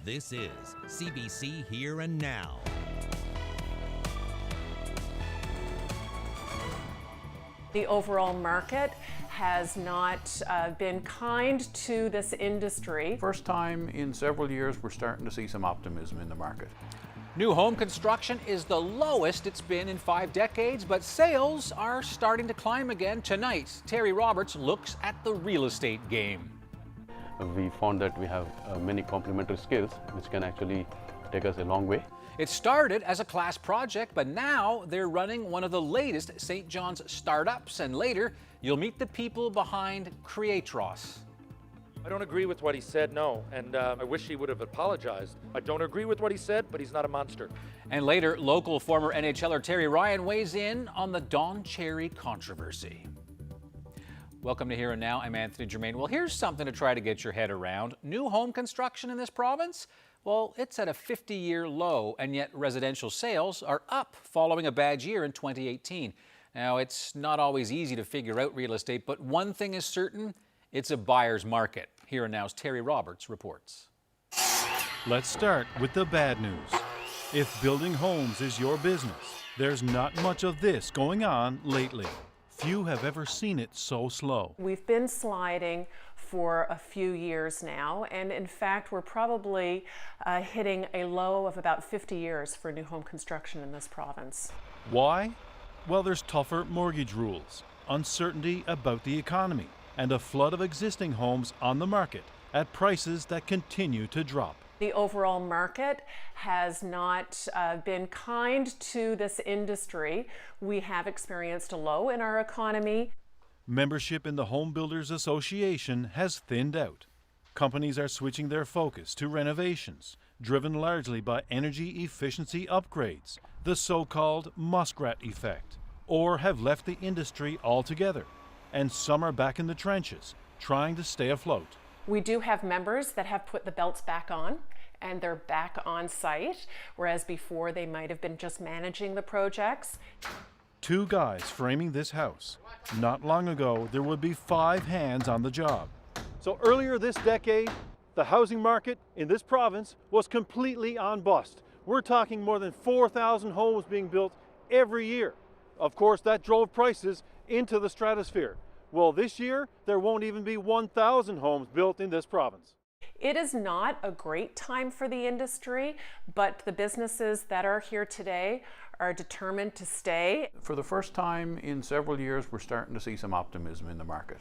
This is CBC Here and Now. The overall market has not been kind to this industry. First time in several years, we're starting to see some optimism in the market. New home construction is the lowest it's been in 5 decades, but sales are starting to climb again. Tonight, Terry Roberts looks at the real estate game. We found that we have many complementary skills which can actually take us a long way. It started as a class project, but now they're running one of the latest St. John's startups, and later you'll meet the people behind Creatros. I don't agree with what he said, no, and I wish he would have apologized. I don't agree with what he said, but he's not a monster. And later, local former NHLer Terry Ryan weighs in on the Don Cherry controversy. Welcome to Here and Now. I'm Anthony Germain. Well, here's something to try to get your head around. New home construction in this province? Well, it's at a 50-year low, and yet residential sales are up following a bad year in 2018. Now, it's not always easy to figure out real estate, but one thing is certain, it's a buyer's market. Here and Now's Terry Roberts reports. Let's start with the bad news. If building homes is your business, there's not much of this going on lately. Few have ever seen it so slow. We've been sliding for a few years now, and in fact, we're probably hitting a low of about 50 years for new home construction in this province. Why? Well, there's tougher mortgage rules, uncertainty about the economy, and a flood of existing homes on the market at prices that continue to drop. The overall market has not been kind to this industry. We have experienced a low in our economy. Membership in the Home Builders Association has thinned out. Companies are switching their focus to renovations, driven largely by energy efficiency upgrades, the so-called muskrat effect, or have left the industry altogether. And some are back in the trenches, trying to stay afloat. We do have members that have put the belts back on, and they're back on site, whereas before they might have been just managing the projects. 2 guys framing this house. Not long ago, there would be 5 hands on the job. So earlier this decade, the housing market in this province was completely on bust. We're talking more than 4,000 homes being built every year. Of course, that drove prices into the stratosphere. Well, this year, there won't even be 1,000 homes built in this province. It is not a great time for the industry, but the businesses that are here today are determined to stay. For the first time in several years, we're starting to see some optimism in the market.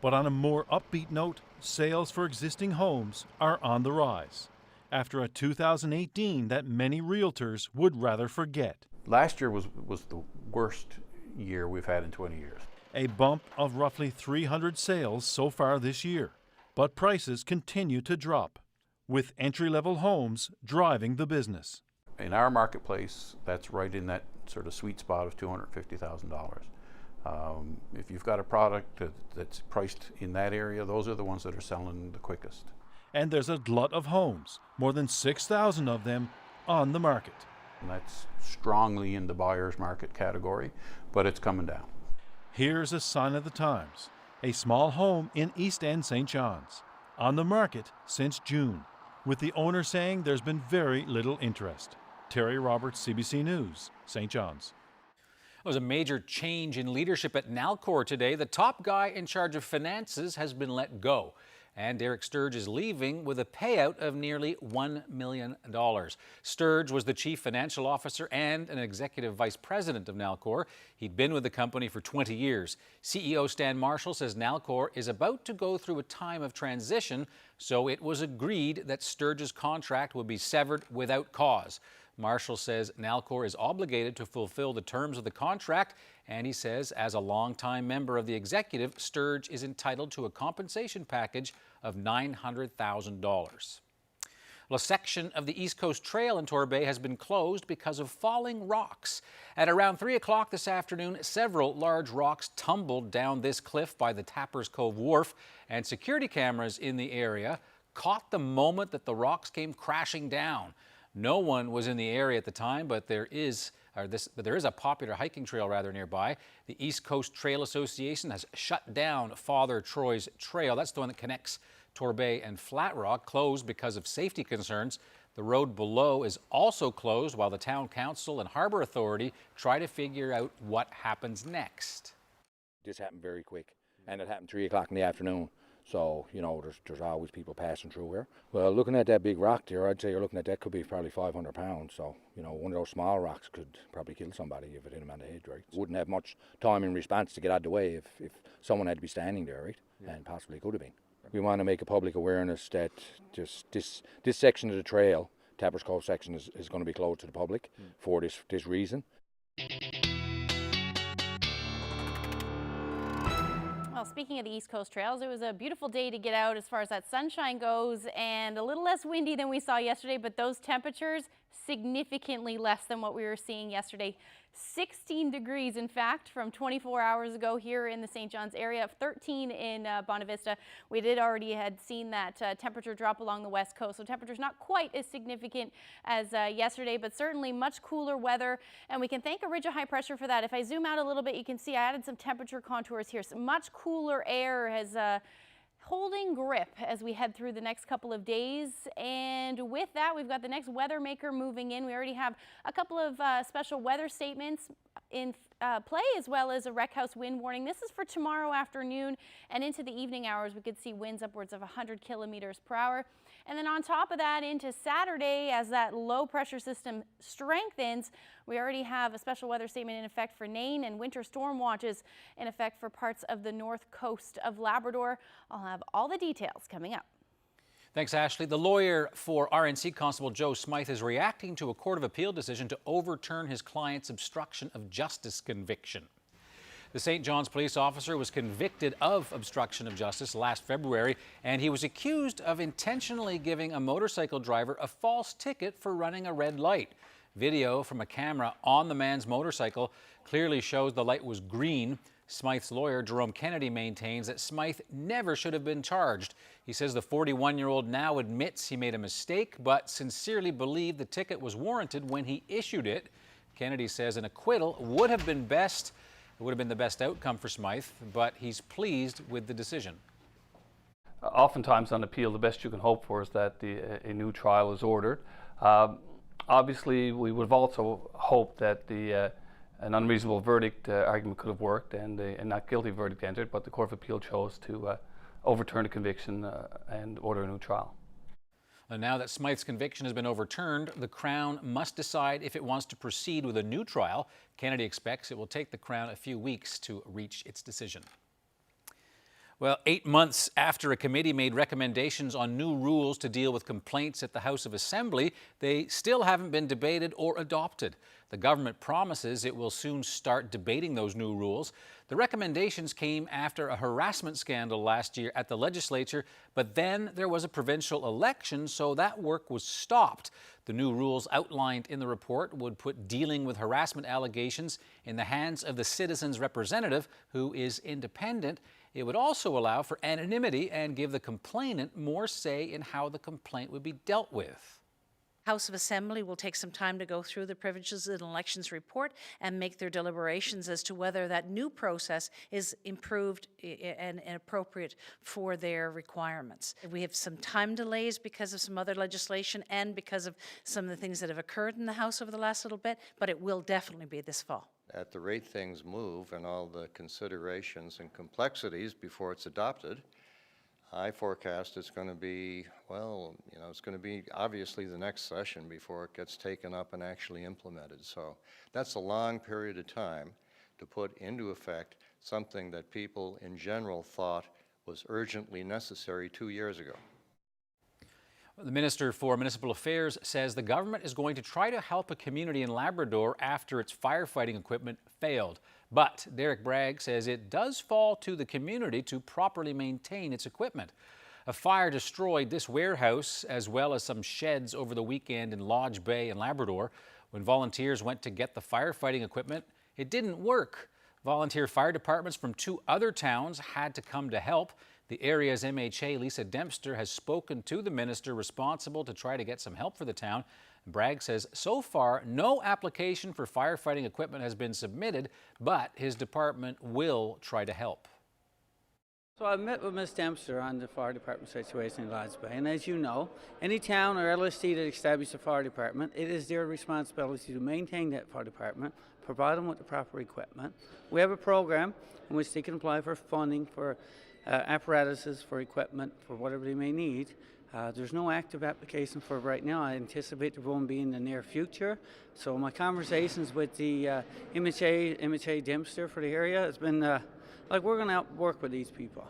But on a more upbeat note, sales for existing homes are on the rise, after a 2018 that many realtors would rather forget. Last year was the worst year we've had in 20 years. A bump of roughly 300 sales so far this year, but prices continue to drop, with entry-level homes driving the business. In our marketplace, that's right in that sort of sweet spot of $250,000. If you've got a product that's priced in that area, those are the ones that are selling the quickest. And there's a glut of homes, more than 6,000 of them on the market. And that's strongly in the buyer's market category, but it's coming down. Here's a sign of the times. A small home in East End, St. John's, on the market since June, with the owner saying there's been very little interest. Terry Roberts, CBC News, St. John's. There was a major change in leadership at Nalcor today. The top guy in charge of finances has been let go, and Derek Sturge is leaving with a payout of nearly $1 million. Sturge was the chief financial officer and an executive vice president of Nalcor. He'd been with the company for 20 years. CEO Stan Marshall says Nalcor is about to go through a time of transition, so it was agreed that Sturge's contract would be severed without cause. Marshall says Nalcor is obligated to fulfill the terms of the contract, and he says as a longtime member of the executive, Sturge is entitled to a compensation package of $900,000. Well, a section of the East Coast Trail in Torbay has been closed because of falling rocks. At around 3 o'clock this afternoon, several large rocks tumbled down this cliff by the Tappers Cove Wharf, and security cameras in the area caught the moment that the rocks came crashing down. No one was in the area at the time, but there is a popular hiking trail rather nearby. The East Coast Trail Association has shut down Father Troy's Trail. That's the one that connects Torbay and Flat Rock closed because of safety concerns. The road below is also closed while the Town Council and Harbour Authority try to figure out what happens next. This happened very quick, and it happened 3 o'clock in the afternoon. So, you know, there's always people passing through here. Well, looking at that big rock there, I'd say you're looking at that could be probably 500 pounds. So, you know, one of those small rocks could probably kill somebody if it hit him on the head, right? Wouldn't have much time in response to get out of the way if someone had to be standing there, right? Yeah. And possibly could have been. We want to make a public awareness that just this section of the trail, Tappers Cove section, is going to be closed to the public for this reason. Well, speaking of the East Coast trails, it was a beautiful day to get out as far as that sunshine goes, and a little less windy than we saw yesterday, but those temperatures significantly less than what we were seeing yesterday. 16 degrees, in fact, from 24 hours ago here in the St. John's area, 13 in Bonavista. We had seen that temperature drop along the west coast, so temperatures not quite as significant as yesterday, but certainly much cooler weather, and we can thank a ridge of high pressure for that. If I zoom out a little bit, you can see I added some temperature contours here. So much cooler air has holding grip as we head through the next couple of days, and with that we've got the next weather maker moving in. We already have a couple of special weather statements in play, as well as a wreck house wind warning. This is for tomorrow afternoon and into the evening hours. We could see winds upwards of 100 kilometers per hour. And then on top of that, into Saturday, as that low pressure system strengthens, we already have a special weather statement in effect for Nain, and winter storm watches in effect for parts of the north coast of Labrador. I'll have all the details coming up. Thanks, Ashley. The lawyer for RNC Constable Joe Smythe is reacting to a Court of Appeal decision to overturn his client's obstruction of justice conviction. The St. John's police officer was convicted of obstruction of justice last February, and he was accused of intentionally giving a motorcycle driver a false ticket for running a red light. Video from a camera on the man's motorcycle clearly shows the light was green. Smythe's lawyer, Jerome Kennedy, maintains that Smythe never should have been charged. He says the 41-year-old now admits he made a mistake, but sincerely believed the ticket was warranted when he issued it. Kennedy says an acquittal would have been best. It would have been the best outcome for Smythe, but he's pleased with the decision. Oftentimes on appeal, the best you can hope for is that a new trial is ordered. Obviously, we would have also hoped that an unreasonable verdict argument could have worked and a not guilty verdict entered, but the Court of Appeal chose to overturn the conviction and order a new trial. And now that Smythe's conviction has been overturned, the Crown must decide if it wants to proceed with a new trial. Kennedy expects it will take the Crown a few weeks to reach its decision. Well, 8 months after a committee made recommendations on new rules to deal with complaints at the House of Assembly, they still haven't been debated or adopted. The government promises it will soon start debating those new rules. The recommendations came after a harassment scandal last year at the legislature, but then there was a provincial election, so that work was stopped. The new rules outlined in the report would put dealing with harassment allegations in the hands of the citizen's representative, who is independent. It would also allow for anonymity and give the complainant more say in how the complaint would be dealt with. House of Assembly will take some time to go through the Privileges and Elections report and make their deliberations as to whether that new process is improved and appropriate for their requirements. We have some time delays because of some other legislation and because of some of the things that have occurred in the House over the last little bit, but it will definitely be this fall. At the rate things move and all the considerations and complexities before it's adopted, I forecast it's going to be, well, you know, it's going to be obviously the next session before it gets taken up and actually implemented. So that's a long period of time to put into effect something that people in general thought was urgently necessary 2 years ago. The Minister for Municipal Affairs says the government is going to try to help a community in Labrador after its firefighting equipment failed. But Derek Bragg says it does fall to the community to properly maintain its equipment. A fire destroyed this warehouse as well as some sheds over the weekend in Lodge Bay in Labrador. When volunteers went to get the firefighting equipment, it didn't work. Volunteer fire departments from 2 other towns had to come to help. The area's MHA, Lisa Dempster, has spoken to the minister responsible to try to get some help for the town. Bragg says so far no application for firefighting equipment has been submitted, but his department will try to help. So I met with Ms. Dempster on the fire department situation in Lads Bay, and as you know, any town or LST that establishes a fire department, it is their responsibility to maintain that fire department, provide them with the proper equipment. We have a program in which they can apply for funding for apparatuses, for equipment, for whatever they may need. There's no active application for right now. I anticipate there won't be in the near future. So my conversations with the MHA Dempster for the area has been like, we're going to work with these people.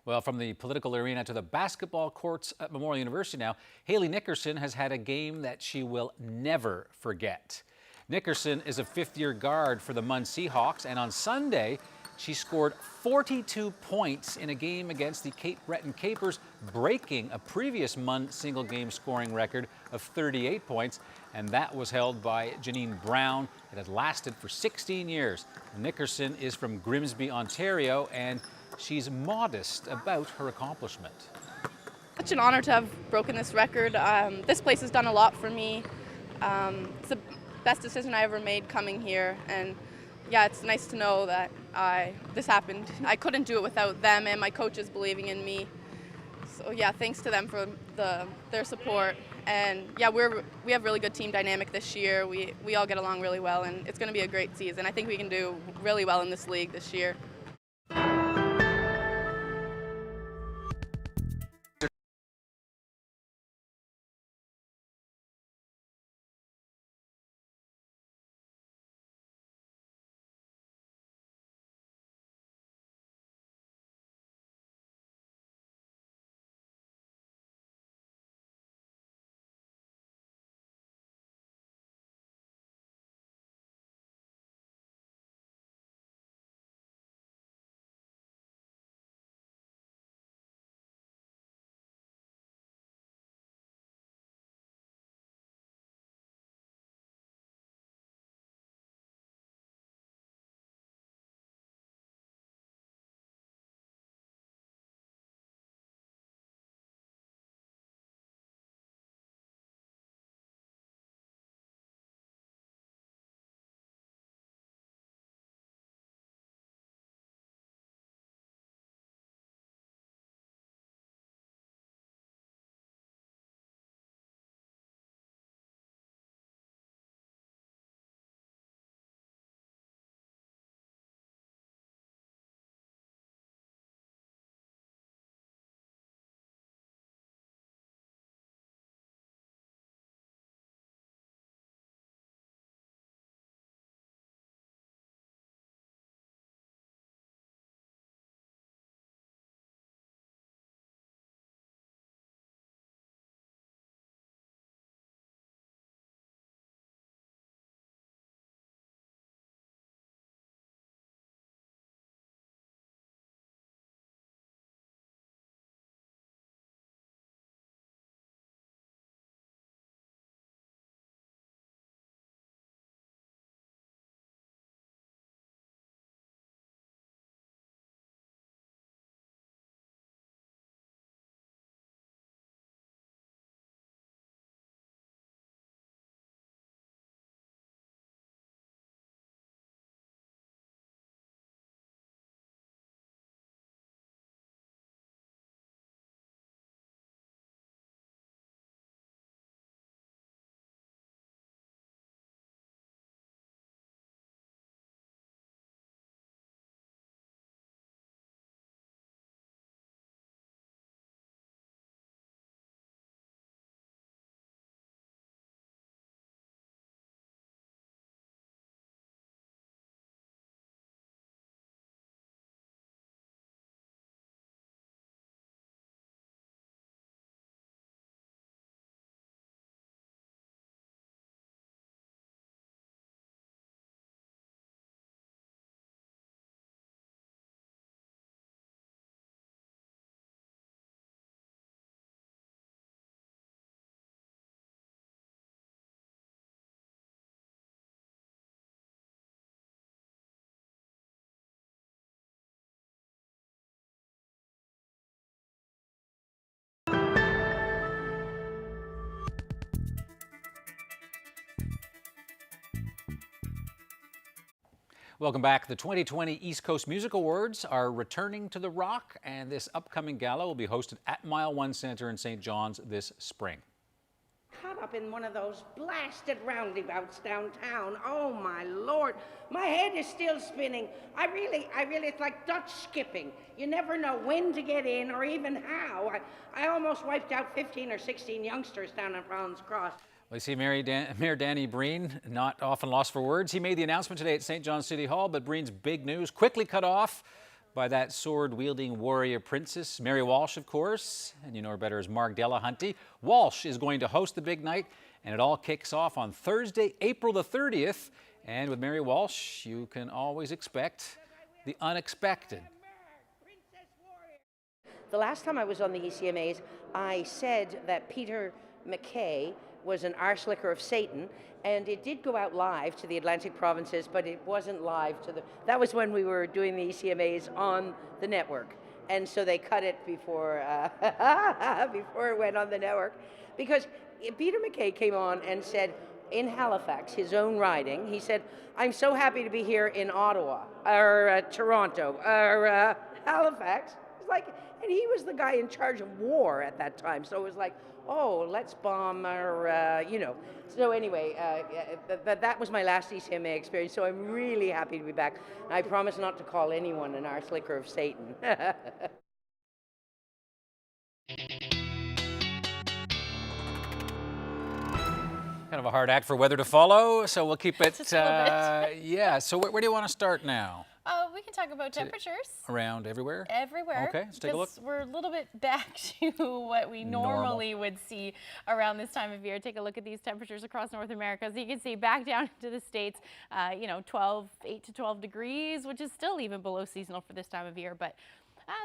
Well, from the political arena to the basketball courts at Memorial University now, Haley Nickerson has had a game that she will never forget. Nickerson is a fifth-year guard for the Munn Seahawks, and on Sunday, she scored 42 points in a game against the Cape Breton Capers, breaking a previous Munn single-game scoring record of 38 points, and that was held by Janine Brown. It had lasted for 16 years. Nickerson is from Grimsby, Ontario, and she's modest about her accomplishment. Such an honor to have broken this record. This place has done a lot for me. It's the best decision I ever made coming here, and yeah, it's nice to know that this happened. I couldn't do it without them and my coaches believing in me. So yeah, thanks to them for their support. And yeah, we have really good team dynamic this year. We all get along really well, and it's going to be a great season. I think we can do really well in this league this year. Welcome back. The 2020 East Coast Music Awards are returning to the Rock, and this upcoming gala will be hosted at Mile One Centre in St. John's this spring. Caught up in one of those blasted roundabouts downtown. Oh my Lord, my head is still spinning. I really, it's like Dutch skipping. You never know when to get in or even how. I almost wiped out 15 or 16 youngsters down at Rollins Cross. We see Mayor Danny Breen not often lost for words. He made the announcement today at St. John's City Hall, but Breen's big news quickly cut off by that sword-wielding warrior princess, Mary Walsh, of course, and you know her better as Mark Delahunty. Walsh is going to host the big night, and it all kicks off on Thursday, April the 30th. And with Mary Walsh, you can always expect the unexpected. The last time I was on the ECMAs, I said that Peter MacKay was an arse-licker of Satan, and it did go out live to the Atlantic provinces, but it wasn't live to the... That was when we were doing the ECMAs on the network, and so they cut it before before it went on the network, because Peter MacKay came on and said, in Halifax, his own riding, he said, "I'm so happy to be here in Ottawa, or Toronto, or Halifax." It's like, and he was the guy in charge of war at that time, so it was like, oh, let's bomb our, you know. So anyway, that was my last ECMA experience, so I'm really happy to be back. I promise not to call anyone an arse-licker of Satan. Kind of a hard act for weather to follow, so we'll keep it. Just a little bit. Yeah, so where do you want to start now? We can talk about temperatures. Around everywhere? Everywhere. Okay, let's take a look. Because we're a little bit back to what we normally would see around this time of year. Take a look at these temperatures across North America. So you can see back down to the States, 8 to 12 degrees, which is still even below seasonal for this time of year. But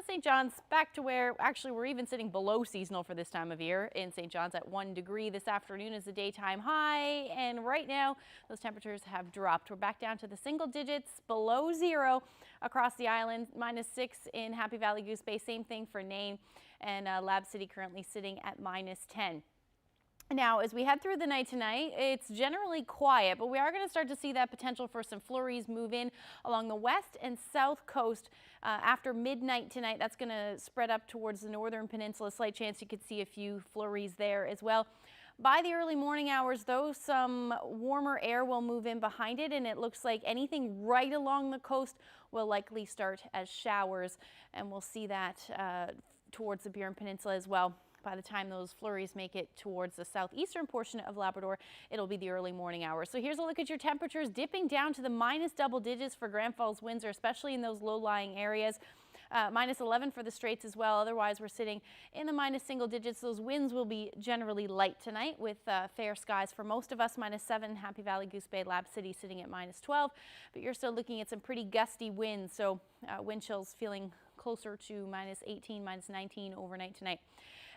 St. John's back to where actually we're even sitting below seasonal for this time of year in St. John's at 1 degree. This afternoon is the daytime high, and right now those temperatures have dropped. We're back down to the single digits, below zero across the island, -6 in Happy Valley Goose Bay. Same thing for Nain, and Lab City currently sitting at -10. Now, as we head through the night tonight, it's generally quiet, but we are going to start to see that potential for some flurries move in along the west and south coast after midnight tonight. That's going to spread up towards the northern peninsula. Slight chance you could see a few flurries there as well. By the early morning hours, though, some warmer air will move in behind it, and it looks like anything right along the coast will likely start as showers, and we'll see that towards the Burin Peninsula as well. By the time those flurries make it towards the southeastern portion of Labrador, it'll be the early morning hours. So here's a look at your temperatures dipping down to the minus double digits for Grand Falls, Windsor, especially in those low-lying areas. -11 for the Straits as well. Otherwise, we're sitting in the minus single digits. Those winds will be generally light tonight with fair skies for most of us. -7, Happy Valley, Goose Bay, Lab City sitting at -12. But you're still looking at some pretty gusty winds, so wind chills feeling closer to -18, -19 overnight tonight.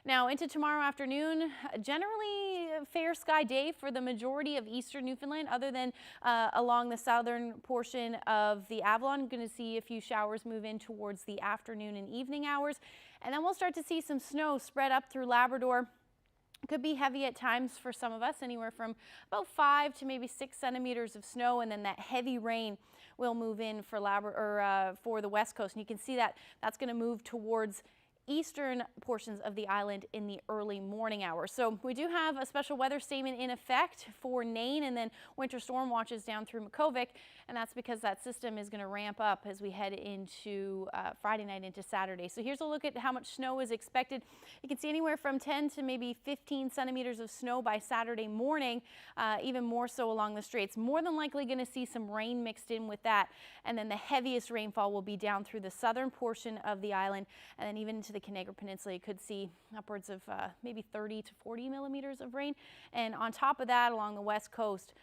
Now into tomorrow afternoon, generally a fair sky day for the majority of eastern Newfoundland, other than along the southern portion of the Avalon. Going to see a few showers move in towards the afternoon and evening hours. And then we'll start to see some snow spread up through Labrador. Could be heavy at times for some of us, anywhere from about 5 to maybe 6 centimeters of snow, and then that heavy rain will move in for for the west coast. And you can see that that's going to move towards eastern portions of the island in the early morning hours. So we do have a special weather statement in effect for Nain, and then winter storm watches down through Makkovik, and that's because that system is going to ramp up as we head into Friday night into Saturday. So here's a look at how much snow is expected. You can see anywhere from 10 to maybe 15 centimeters of snow by Saturday morning, even more so along the Straits. More than likely going to see some rain mixed in with that, and then the heaviest rainfall will be down through the southern portion of the island, and then even into the Canaga Peninsula. You could see upwards of maybe 30 to 40 millimeters of rain. And on top of that, along the west coast,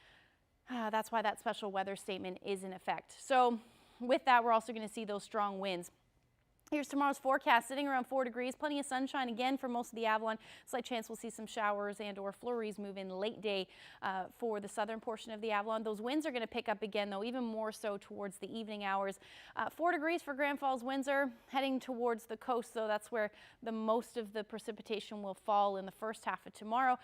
that's why that special weather statement is in effect. So with that, we're also going to see those strong winds. Here's tomorrow's forecast, sitting around 4 degrees, plenty of sunshine again for most of the Avalon. Slight chance we'll see some showers and or flurries move in late day for the southern portion of the Avalon. Those winds are going to pick up again, though, even more so towards the evening hours. 4 degrees for Grand Falls, Windsor. Heading towards the coast, though, that's where the most of the precipitation will fall in the first half of tomorrow.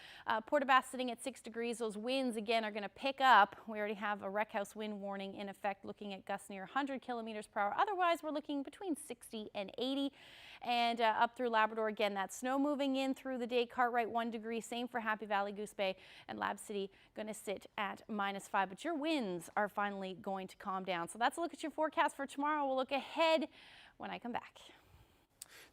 Port aux Basques sitting at 6 degrees. Those winds again are going to pick up. We already have a wreck house wind warning in effect, looking at gusts near 100 kilometers per hour. Otherwise, we're looking between 60 and 80. And up through Labrador again, that snow moving in through the day. Cartwright 1 degree, same for Happy Valley, Goose Bay, and Lab City going to sit at -5. But your winds are finally going to calm down. So that's a look at your forecast for tomorrow. We'll look ahead when I come back.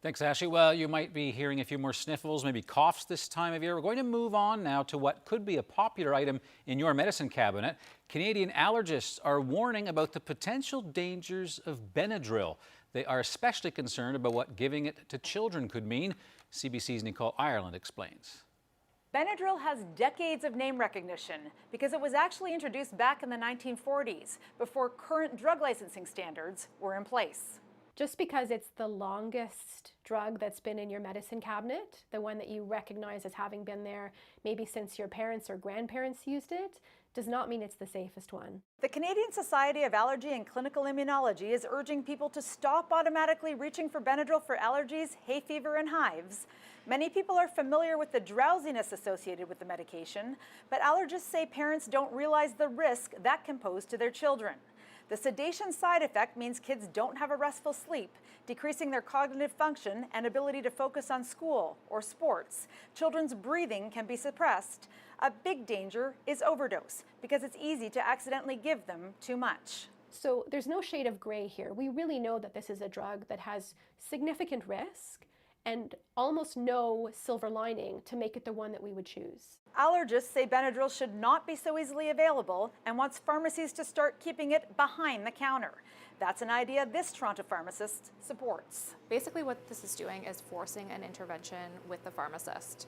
Thanks, Ashley. Well, you might be hearing a few more sniffles, maybe coughs this time of year. We're going to move on now to what could be a popular item in your medicine cabinet. Canadian allergists are warning about the potential dangers of Benadryl. They are especially concerned about what giving it to children could mean. CBC's Nicole Ireland explains. Benadryl has decades of name recognition because it was actually introduced back in the 1940s, before current drug licensing standards were in place. Just because it's the longest drug that's been in your medicine cabinet, the one that you recognize as having been there maybe since your parents or grandparents used it, does not mean it's the safest one. The Canadian Society of Allergy and Clinical Immunology is urging people to stop automatically reaching for Benadryl for allergies, hay fever, and hives. Many people are familiar with the drowsiness associated with the medication, but allergists say parents don't realize the risk that can pose to their children. The sedation side effect means kids don't have a restful sleep, decreasing their cognitive function and ability to focus on school or sports. Children's breathing can be suppressed. A big danger is overdose, because it's easy to accidentally give them too much. So there's no shade of gray here. We really know that this is a drug that has significant risk and almost no silver lining to make it the one that we would choose. Allergists say Benadryl should not be so easily available and wants pharmacies to start keeping it behind the counter. That's an idea this Toronto pharmacist supports. Basically what this is doing is forcing an intervention with the pharmacist.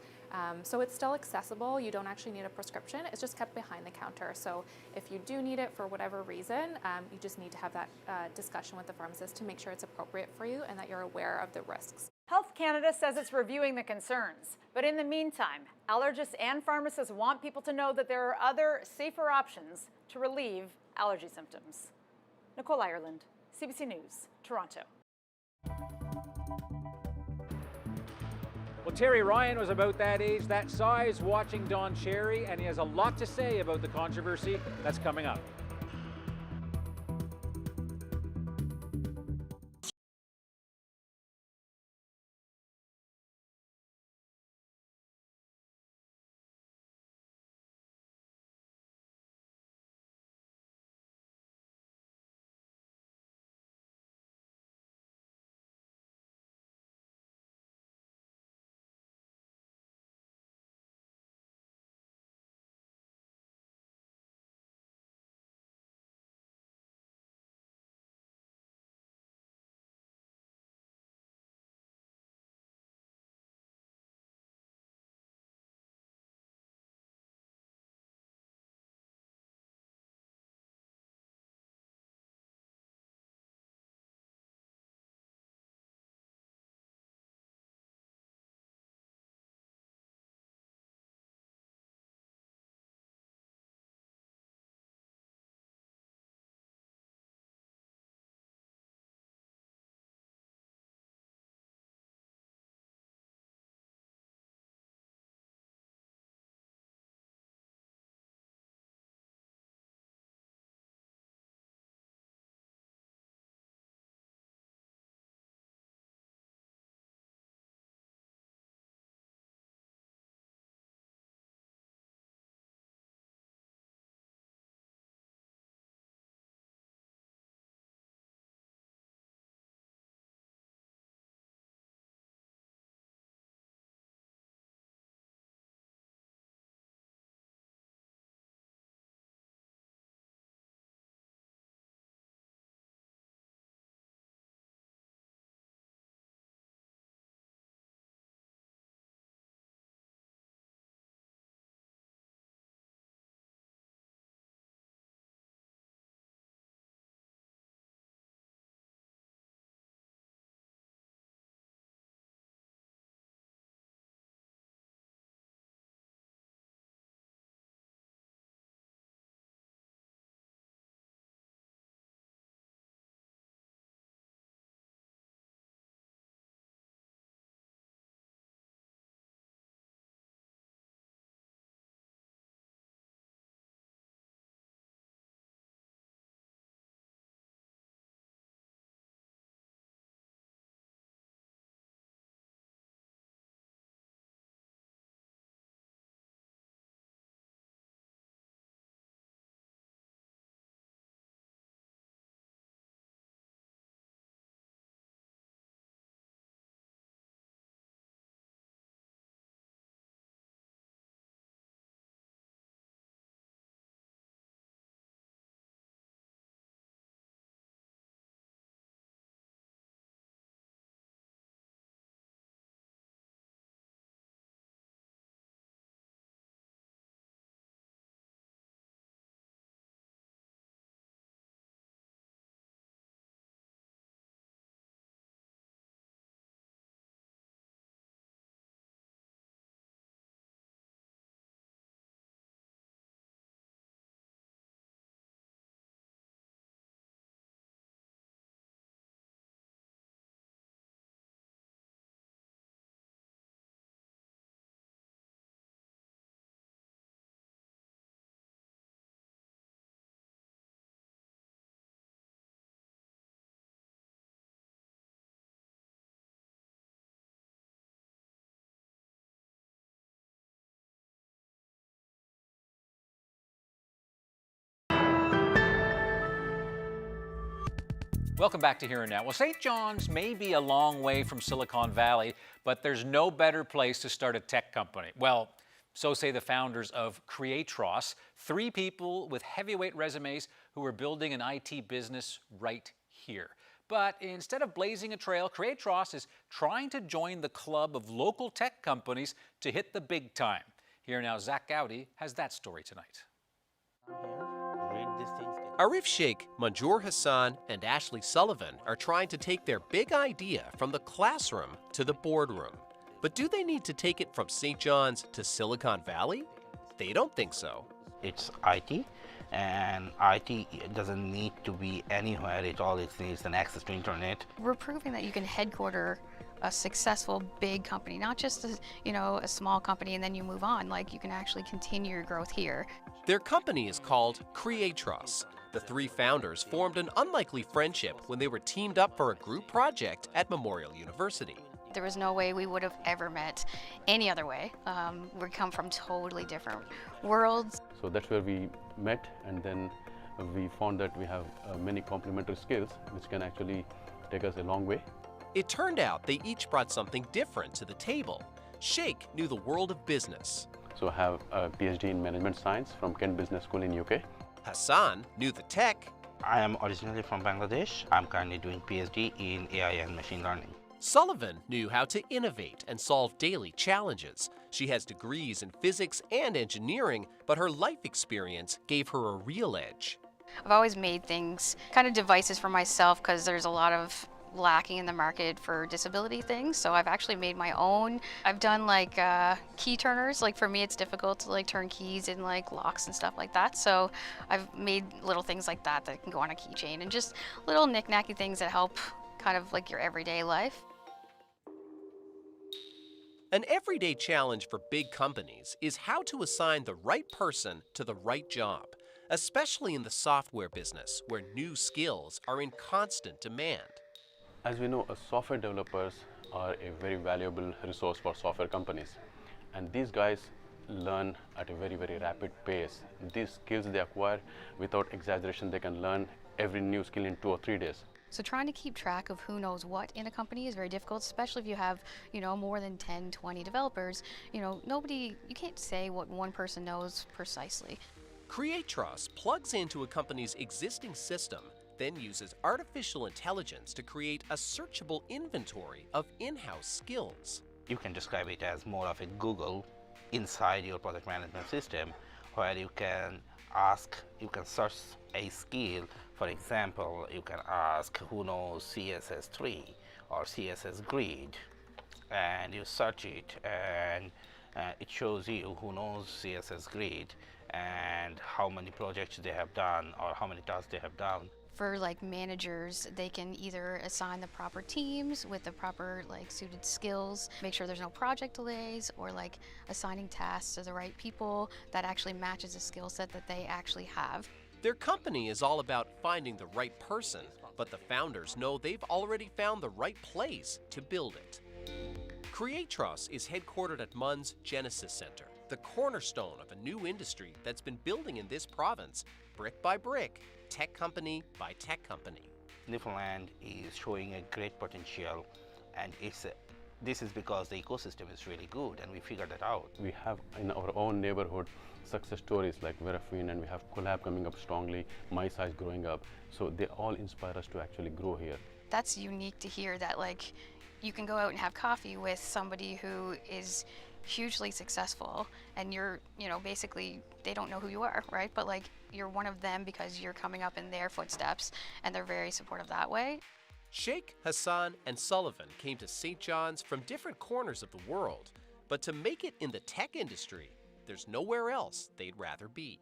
So it's still accessible, you don't actually need a prescription, it's just kept behind the counter. So if you do need it for whatever reason, you just need to have that discussion with the pharmacist to make sure it's appropriate for you and that you're aware of the risks. Health Canada says it's reviewing the concerns, but in the meantime, allergists and pharmacists want people to know that there are other, safer options to relieve allergy symptoms. Nicole Ireland, CBC News, Toronto. Well, Terry Ryan was about that age, that size, watching Don Cherry, and he has a lot to say about the controversy that's coming up. Welcome back to Here and Now. Well, St. John's may be a long way from Silicon Valley, but there's no better place to start a tech company. Well, so say the founders of Creatros, 3 people with heavyweight resumes who are building an IT business right here. But instead of blazing a trail, Creatros is trying to join the club of local tech companies to hit the big time. Here Now, Zach Gowdy has that story tonight. Arif Sheikh, Manjoor Hassan, and Ashley Sullivan are trying to take their big idea from the classroom to the boardroom. But do they need to take it from St. John's to Silicon Valley? They don't think so. It's IT, and IT doesn't need to be anywhere. It always needs an access to internet. We're proving that you can headquarter a successful big company, not just a small company and then you move on. Like, you can actually continue your growth here. Their company is called Creatros. The 3 founders formed an unlikely friendship when they were teamed up for a group project at Memorial University. There was no way we would have ever met any other way. We come from totally different worlds. So that's where we met, and then we found that we have many complementary skills which can actually take us a long way. It turned out they each brought something different to the table. Sheikh knew the world of business. So I have a PhD in management science from Kent Business School in UK. Hassan knew the tech. I am originally from Bangladesh. I'm currently doing PhD in AI and machine learning. Sullivan knew how to innovate and solve daily challenges. She has degrees in physics and engineering, but her life experience gave her a real edge. I've always made things, kind of devices for myself, because there's a lot of lacking in the market for disability things, so I've actually made my own. I've done like key turners. Like, for me it's difficult to like turn keys in like locks and stuff like that, so I've made little things like that that can go on a keychain, and just little knick-knacky things that help kind of like your everyday life. An everyday challenge for big companies is how to assign the right person to the right job, especially in the software business where new skills are in constant demand. As we know, software developers are a very valuable resource for software companies, and these guys learn at a very, very rapid pace. These skills they acquire, without exaggeration, they can learn every new skill in 2 or 3 days. So trying to keep track of who knows what in a company is very difficult, especially if you have, more than 10, 20 developers. You can't say what one person knows precisely. Creatros plugs into a company's existing system, then uses artificial intelligence to create a searchable inventory of in-house skills. You can describe it as more of a Google inside your project management system, where you can search a skill. For example, you can ask who knows CSS3 or CSS grid, and you search it, and it shows you who knows CSS grid and how many projects they have done or how many tasks they have done. For like managers, they can either assign the proper teams with the proper suited skills, make sure there's no project delays, or assigning tasks to the right people that actually matches the skill set that they actually have. Their company is all about finding the right person, but the founders know they've already found the right place to build it. Creatros is headquartered at MUN's Genesis Center, the cornerstone of a new industry that's been building in this province, brick by brick, tech company by tech company. Newfoundland is showing a great potential, and this is because the ecosystem is really good, and we figured that out. We have in our own neighborhood success stories like Verafin, and we have Collab coming up strongly, My Size growing up, so they all inspire us to actually grow here. That's unique to hear that you can go out and have coffee with somebody who is hugely successful, and you're, basically they don't know who you are, right? But you're one of them because you're coming up in their footsteps, and they're very supportive that way. Sheikh, Hassan, and Sullivan came to St. John's from different corners of the world, but to make it in the tech industry, there's nowhere else they'd rather be.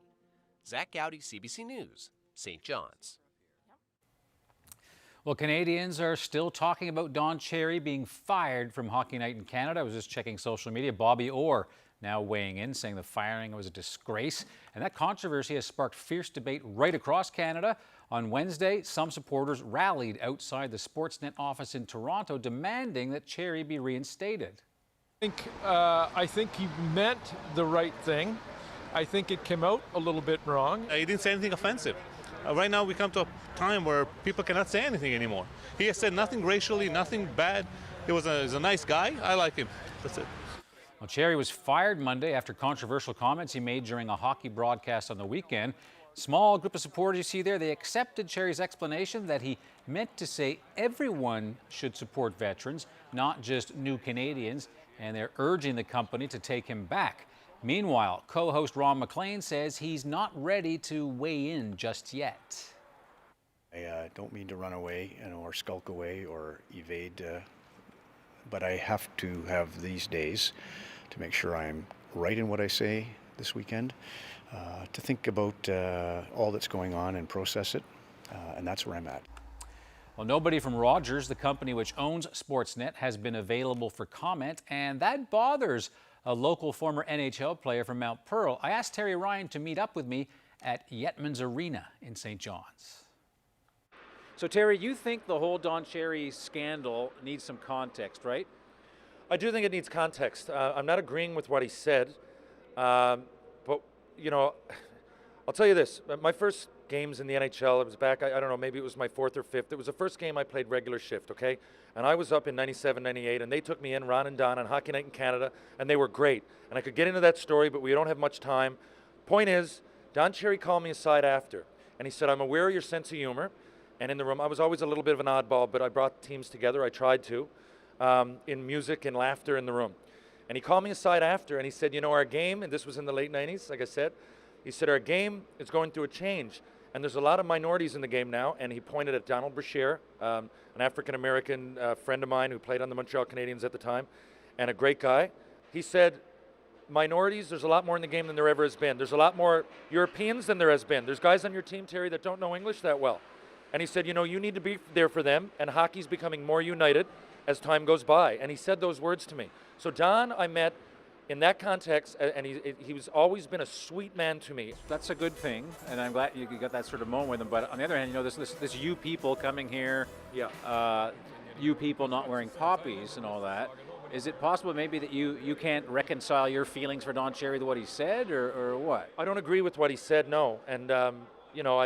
Zach Gowdy, CBC News, St. John's. Well, Canadians are still talking about Don Cherry being fired from Hockey Night in Canada. I was just checking social media. Bobby Orr now weighing in, saying the firing was a disgrace. And that controversy has sparked fierce debate right across Canada. On Wednesday, some supporters rallied outside the Sportsnet office in Toronto, demanding that Cherry be reinstated. I think he meant the right thing. I think it came out a little bit wrong. He didn't say anything offensive. Right now we come to a time where people cannot say anything anymore. He has said nothing racially, nothing bad. He's a nice guy. I like him. That's it. Well, Cherry was fired Monday after controversial comments he made during a hockey broadcast on the weekend. Small group of supporters you see there, they accepted Cherry's explanation that he meant to say everyone should support veterans, not just new Canadians, and they're urging the company to take him back. Meanwhile, co-host Ron McLean says he's not ready to weigh in just yet. I don't mean to run away or skulk away or evade, but I have to have these days to make sure I'm right in what I say this weekend, to think about all that's going on and process it, and that's where I'm at. Well, nobody from Rogers, the company which owns Sportsnet, has been available for comment, and that bothers a local former NHL player from Mount Pearl. I asked Terry Ryan to meet up with me at Yetman's Arena in St. John's. So, Terry, you think the whole Don Cherry scandal needs some context, right? I do think it needs context. I'm not agreeing with what he said, but, you know, I'll tell you this. My first games in the NHL, it was back, I don't know, maybe it was my fourth or fifth. It was the first game I played regular shift, okay? And I was up in 97, 98, and they took me in, Ron and Don, on Hockey Night in Canada, and they were great. And I could get into that story, but we don't have much time. Point is, Don Cherry called me aside after, and he said, I'm aware of your sense of humor. And in the room, I was always a little bit of an oddball, but I brought teams together. I tried to, in music and laughter in the room. And he called me aside after, and he said, you know, our game, and this was in the late 90s, like I said, he said, our game is going through a change. And there's a lot of minorities in the game now. And he pointed at Donald Brashear, an African-American friend of mine who played on the Montreal Canadiens at the time, and a great guy. He said, minorities, there's a lot more in the game than there ever has been. There's a lot more Europeans than there has been. There's guys on your team, Terry, that don't know English that well. And he said, you know, you need to be there for them, and hockey's becoming more united as time goes by. And he said those words to me. So Don, I met in that context, and he was always been a sweet man to me. That's a good thing, and I'm glad you got that sort of moment with him. But on the other hand, you know, this you people coming here, you people not wearing poppies and all that. Is it possible maybe that you can't reconcile your feelings for Don Cherry to what he said, or what? I don't agree with what he said, no. And you know,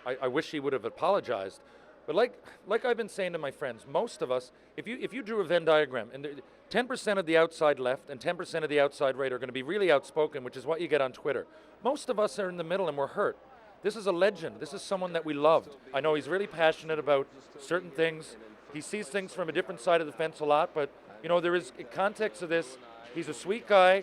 I wish he would have apologized. But like I've been saying to my friends, most of us, if you drew a Venn diagram, and 10% of the outside left and 10% of the outside right are going to be really outspoken, which is what you get on Twitter. Most of us are in the middle and we're hurt. This is a legend. This is someone that we loved. I know he's really passionate about certain things. He sees things from a different side of the fence a lot, but you know, there is in context of this, he's a sweet guy.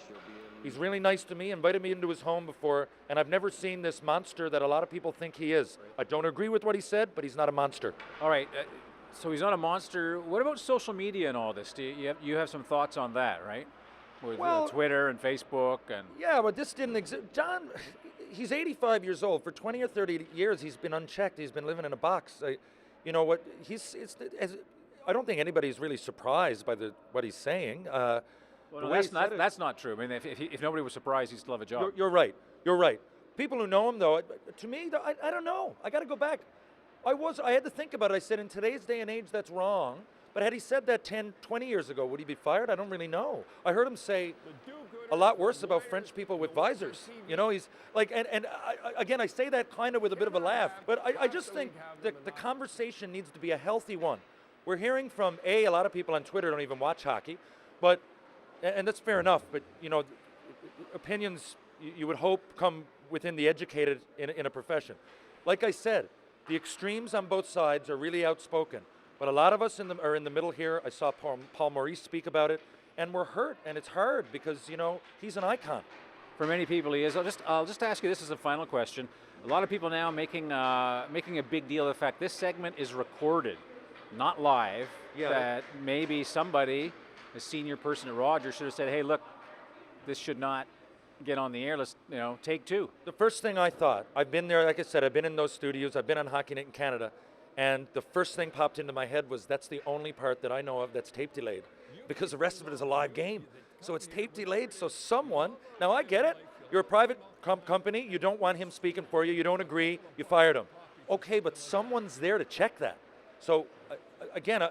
He's really nice to me, invited me into his home before, and I've never seen this monster that a lot of people think he is. I don't agree with what he said, but he's not a monster. All right, so he's not a monster. What about social media and all this? You have some thoughts on that, right? With Twitter and Facebook and... Yeah, but this didn't exist. John, he's 85 years old. For 20 or 30 years, he's been unchecked. He's been living in a box. You know what? I don't think anybody's really surprised by what he's saying. Well, that's not true. I mean, if nobody was surprised, he'd still have a job. You're right. You're right. People who know him, though, to me, I don't know. I got to go back. I had to think about it. I said, in today's day and age, that's wrong. But had he said that 10, 20 years ago, would he be fired? I don't really know. I heard him say a lot worse about French people with visors. You know, he's like, again, I say that kind of with a bit of a laugh. But I just think the conversation needs to be a healthy one. We're hearing from, a lot of people on Twitter don't even watch hockey. And that's fair enough, but you know, opinions you would hope come within the educated in a profession. Like I said, the extremes on both sides are really outspoken, but a lot of us are in the middle here. I saw Paul Maurice speak about it, and we're hurt, and it's hard because, you know, he's an icon. For many people he is. I'll just ask you this as a final question. A lot of people now making a big deal of the fact this segment is recorded, not live, that maybe somebody, a senior person at Rogers, should have said, hey, look, this should not get on the air. Let's, take two. The first thing I thought, I've been there, like I said, I've been in those studios, I've been on Hockey Night in Canada, and the first thing popped into my head was that's the only part that I know of that's tape delayed, because the rest of it is a live game. So it's tape delayed, so someone, now I get it, you're a private company, you don't want him speaking for you, you don't agree, you fired him. Okay, but someone's there to check that. So again,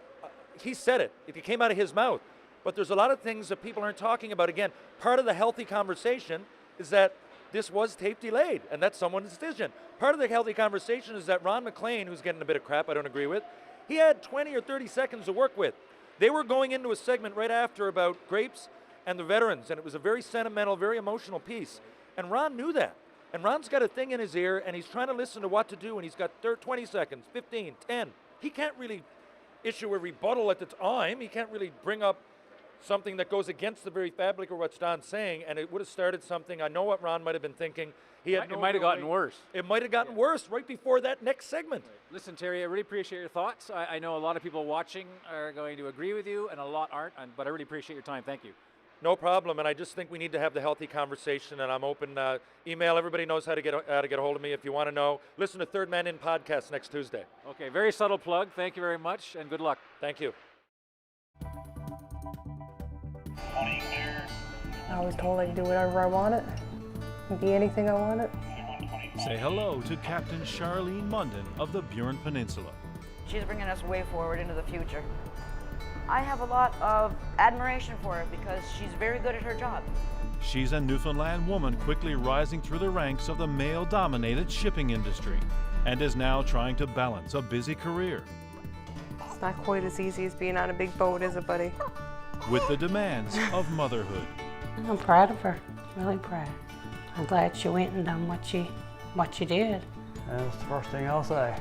he said it, it came out of his mouth. But there's a lot of things that people aren't talking about. Again, part of the healthy conversation is that this was tape delayed, and that's someone's decision. Part of the healthy conversation is that Ron MacLean, who's getting a bit of crap I don't agree with, he had 20 or 30 seconds to work with. They were going into a segment right after about grapes and the veterans, and it was a very sentimental, very emotional piece. And Ron knew that. And Ron's got a thing in his ear, and he's trying to listen to what to do, and he's got 20 seconds, 15, 10. He can't really issue a rebuttal at the time. He can't really bring up something that goes against the very fabric of what Don's saying, and it would have started something. I know what Ron might have been thinking. It might have gotten worse. It might have gotten worse right before that next segment. Listen, Terry, I really appreciate your thoughts. I know a lot of people watching are going to agree with you, and a lot aren't, but I really appreciate your time. Thank you. No problem, and I just think we need to have the healthy conversation, and I'm open. Email, everybody knows how to get a hold of me if you want to know. Listen to Third Man In podcast next Tuesday. Okay, very subtle plug. Thank you very much, and good luck. Thank you. I was told I could do whatever I wanted, be anything I wanted. Say hello to Captain Charlene Munden of the Burin Peninsula. She's bringing us way forward into the future. I have a lot of admiration for her because she's very good at her job. She's a Newfoundland woman quickly rising through the ranks of the male-dominated shipping industry and is now trying to balance a busy career It's not quite as easy as being on a big boat, is it, buddy? with the demands of motherhood. I'm proud of her, really proud. I'm glad she went and done what she did. That's the first thing I'll say.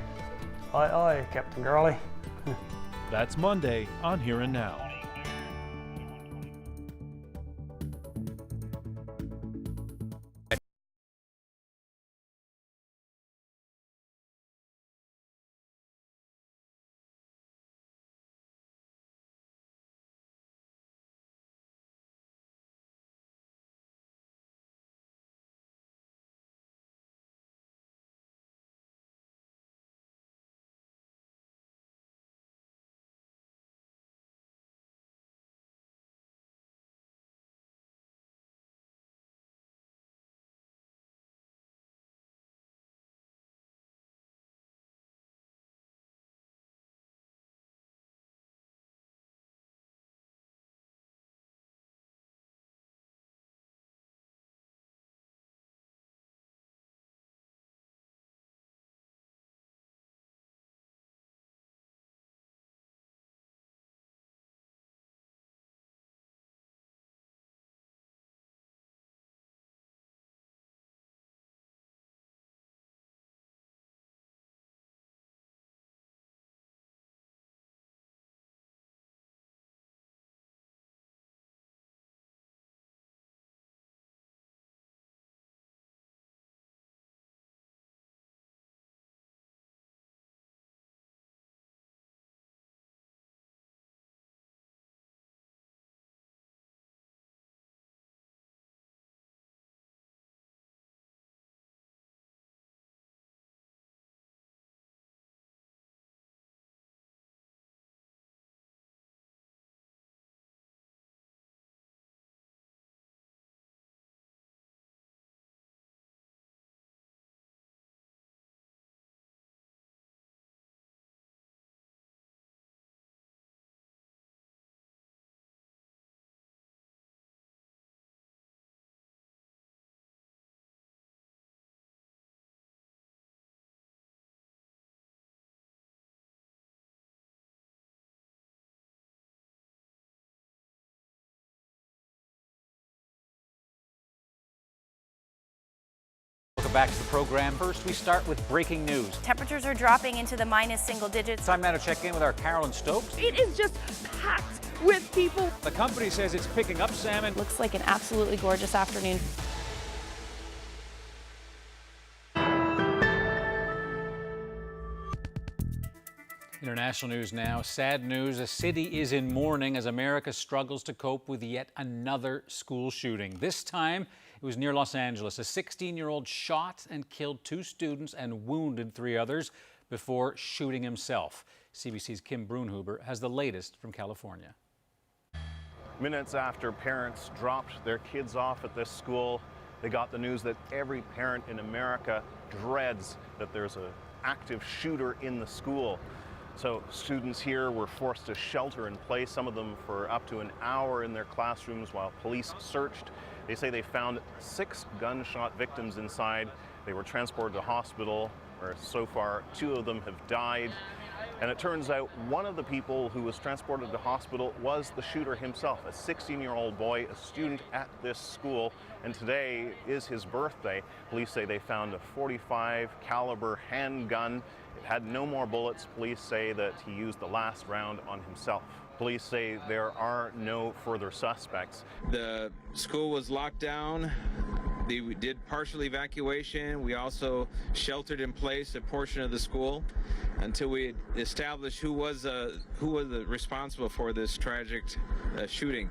Aye, aye, Captain Gurley. That's Monday on Here and Now. Welcome back to the program. First, we start with breaking news. Temperatures are dropping into the minus single digits. Time now to check in with our Carolyn Stokes. It is just packed with people. The company says it's picking up salmon. Looks like an absolutely gorgeous afternoon. International news now. Sad news. A city is in mourning as America struggles to cope with yet another school shooting. This time, it was near Los Angeles. A 16-year-old shot and killed 2 students and wounded 3 others before shooting himself. CBC's Kim Brunhuber has the latest from California. Minutes after parents dropped their kids off at this school, they got the news that every parent in America dreads that there's an active shooter in the school. So students here were forced to shelter in place, some of them for up to an hour in their classrooms while police searched. They say they found 6 gunshot victims inside. They were transported to hospital, where so far 2 of them have died. And it turns out one of the people who was transported to hospital was the shooter himself, a 16-year-old boy, a student at this school. And today is his birthday. Police say they found a .45 caliber handgun. It had no more bullets. Police say that he used the last round on himself. Police say there are no further suspects. The school was locked down. We did partial evacuation. We also sheltered in place a portion of the school until we established who was responsible for this tragic shooting.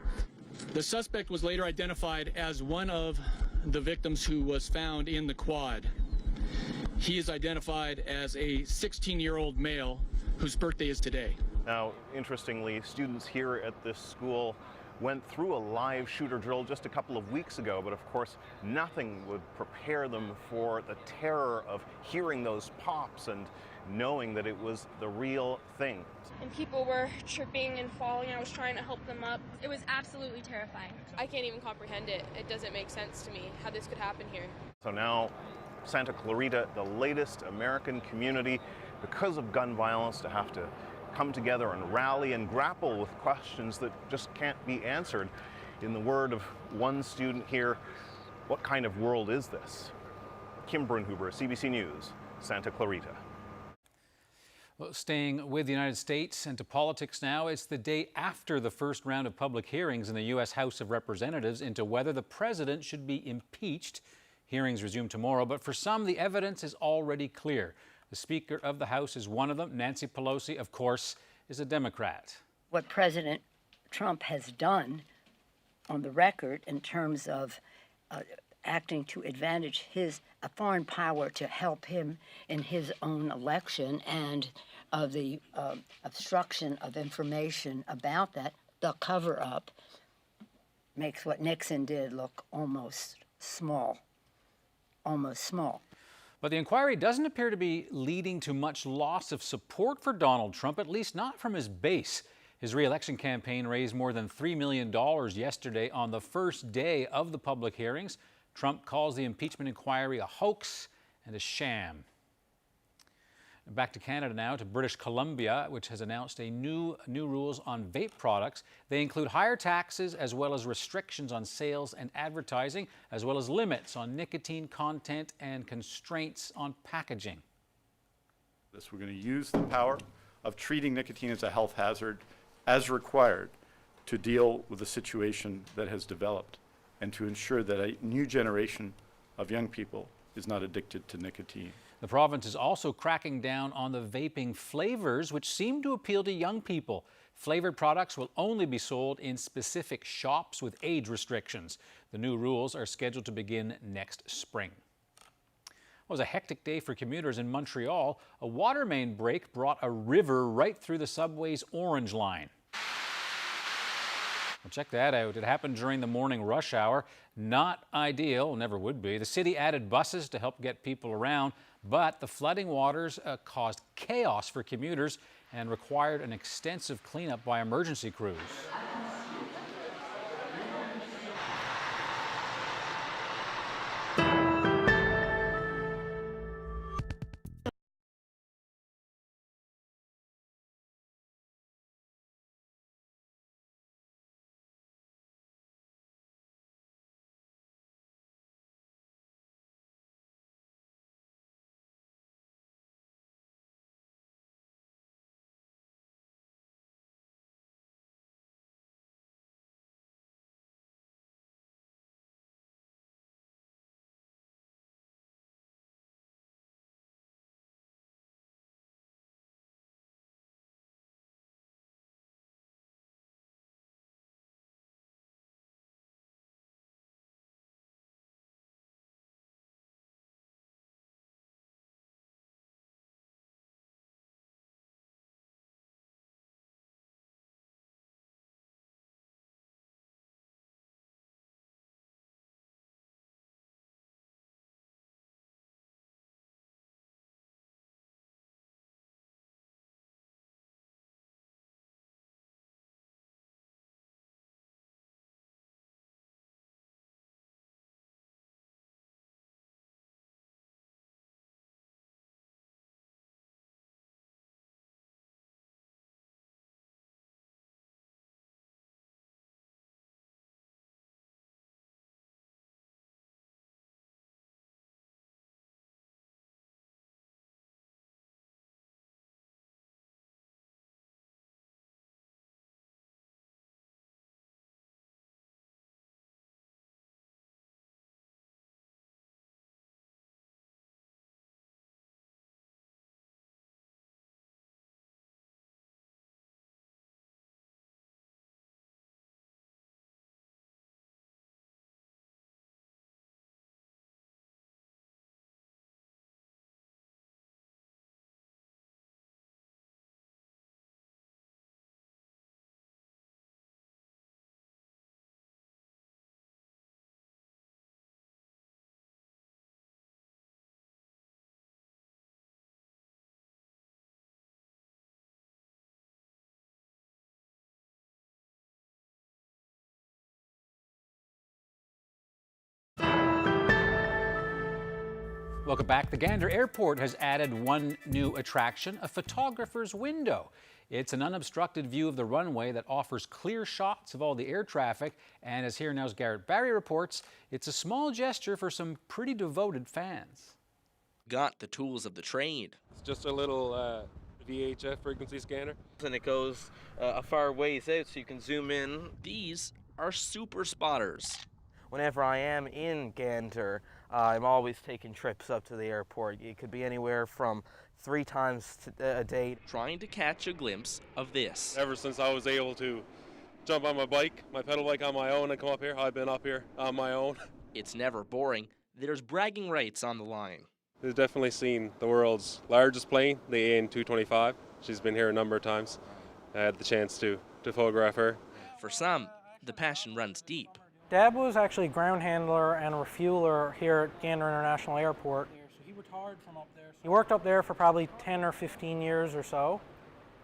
The suspect was later identified as one of the victims who was found in the quad. He is identified as a 16-year-old male whose birthday is today. Now, interestingly, students here at this school went through a live shooter drill just a couple of weeks ago, but of course nothing would prepare them for the terror of hearing those pops and knowing that it was the real thing. And people were tripping and falling. I was trying to help them up. It was absolutely terrifying. I can't even comprehend it. It doesn't make sense to me how this could happen here. So now Santa Clarita, the latest American community, because of gun violence, to have to come together and rally and grapple with questions that just can't be answered. In the word of one student here, what kind of world is this? Kim Brunhuber, CBC News, Santa Clarita. Well, staying with the United States and to politics now, it's the day after the first round of public hearings in the U.S. House of Representatives into whether the president should be impeached. Hearings resume tomorrow, but for some, the evidence is already clear. The Speaker of the House is one of them. Nancy Pelosi, of course, is a Democrat. What President Trump has done on the record in terms of acting to advantage a foreign power to help him in his own election, and of the obstruction of information about that, the cover-up, makes what Nixon did look almost small. Almost small. But the inquiry doesn't appear to be leading to much loss of support for Donald Trump, at least not from his base. His re-election campaign raised more than $3 million yesterday on the first day of the public hearings. Trump calls the impeachment inquiry a hoax and a sham. Back to Canada now, to British Columbia, which has announced new rules on vape products. They include higher taxes as well as restrictions on sales and advertising, as well as limits on nicotine content and constraints on packaging. We're going to use the power of treating nicotine as a health hazard as required to deal with the situation that has developed and to ensure that a new generation of young people is not addicted to nicotine. The province is also cracking down on the vaping flavors, which seem to appeal to young people. Flavored products will only be sold in specific shops with age restrictions. The new rules are scheduled to begin next spring. It was a hectic day for commuters in Montreal. A water main break brought a river right through the subway's orange line. Well, check that out. It happened during the morning rush hour. Not ideal, never would be. The city added buses to help get people around, but the flooding waters caused chaos for commuters and required an extensive cleanup by emergency crews. Welcome back. The Gander Airport has added one new attraction, a photographer's window. It's an unobstructed view of the runway that offers clear shots of all the air traffic. And as Here Now's Garrett Barry reports, it's a small gesture for some pretty devoted fans. Got the tools of the trade. It's just a little VHF frequency scanner. And it goes a far ways out so you can zoom in. These are super spotters. Whenever I am in Gander, I'm always taking trips up to the airport. It could be anywhere from 3 times a day. Trying to catch a glimpse of this. Ever since I was able to jump on my bike, my pedal bike on my own and come up here, I've been up here on my own. It's never boring. There's bragging rights on the line. We've definitely seen the world's largest plane, the AN-225. She's been here a number of times. I had the chance to photograph her. For some, the passion runs deep. Dad was actually a ground handler and a refueler here at Gander International Airport. So he retired from up there. He worked up there for probably 10 or 15 years or so.